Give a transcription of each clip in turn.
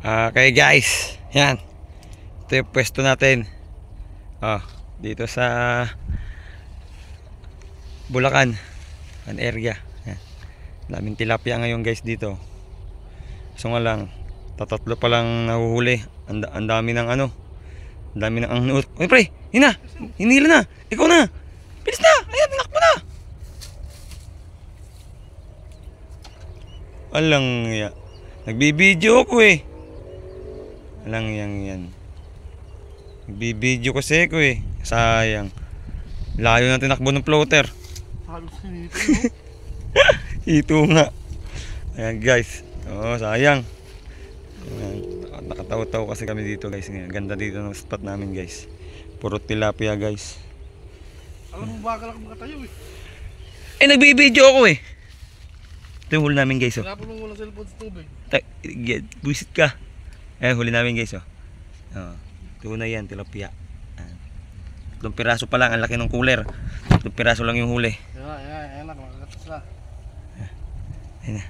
Okay guys, yan. Ito yung pwesto natin. Dito sa Bulacan, an area. Yan. Daming tilapia ngayon guys dito. So nga lang, tatatlo pa lang nahuhuli. Ang dami ng ano. Ang dami ng Uy pre, hina. Hinila na. Ikaw na. Bilis na. Ayan, tinakbo na. Alang ya. Nagbibideo ako eh. Alang yan. Nagbibideo kasi ako eh. Sayang. Layo na tinakbo ng floater. Halos sinito, Ito nga. Ayan guys. Sayang. Ayan. Nakataw-taw kasi kami dito guys. Ganda dito ng spot namin guys. Puro tilapia guys. Alam mo bagal ako makatayo eh. Nagbibideo ako eh. Ito yung huli namin guys. Tinapon mo muna cellphone sa tubig. Buisit ka. Ayan, huli namin guys. Tunay yan, tilapia. 3 piraso pa lang, ang laki ng cooler. 3 piraso lang yung huli. Ayan na, kumakatas na. Ayan na.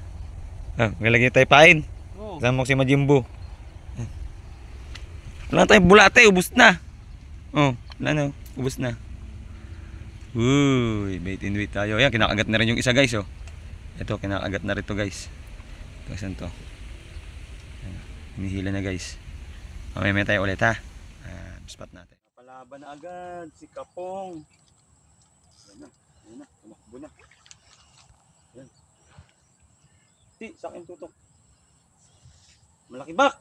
Galagay tayo pain. Oo. Kasama ko si Majimbo. Wala na tayong bulate, ubos na. Wala na, ubos na. Uy, bait and wait tayo. Ayan, kinakagat na rin yung isa guys. Ito, kinakagat na rin to guys. Ito, saan to? Hinihila na guys. Mamaya tayo ulit ha. Spot natin. Palaban na agad si Kapong. Ayan na, tumakbo na. Ayan. Sa akin tutok. Malaki bak.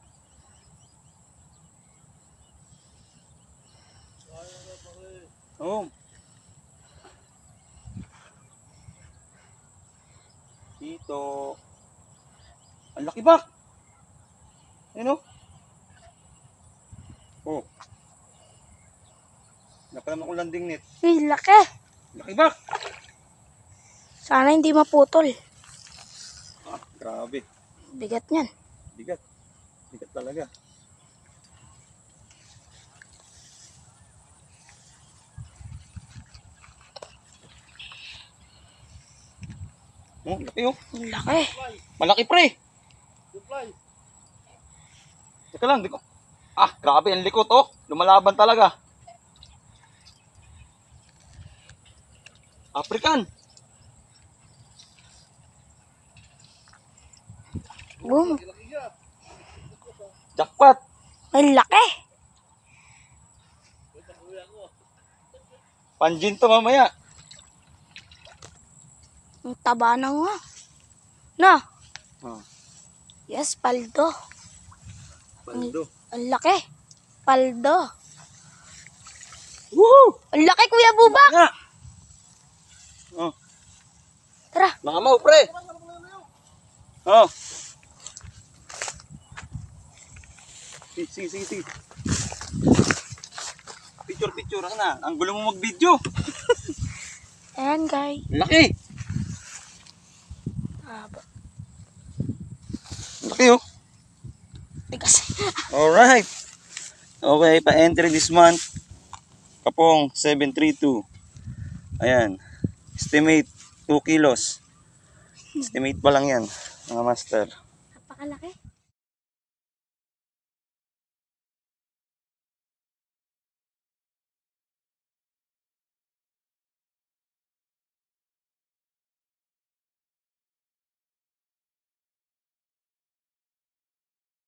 Dito. Ang laki bak. Ayan o. Napalam akong landing net. Uy, laki. Laki ba? Sana hindi maputol. Grabe. Bigat niyan. Bigat. Bigat talaga. Laki oh. Laki. Malaki pre. Supply. Teka lang, di ko. Grabe ang likot oh. Lumalaban talaga. African. Boom. Jackpot. Ay, laki. Panjin to mamaya. Ang taba na nga. Na. Yes, paldo. Paldo. Ang laki. Paldo. Woo! Ang laki, Kuya Bubak. Nga. Tara. Mga pre. Sige. Picture na. Ang gulo mo mag-video. Ayan, guys. Laki. Laki oh. Tigas. Alright. Okay, pa-entry this month. Kapong 732. Ayan. Estimate 2 kilos. Estimate pa lang yan, mga master. Napakalaki.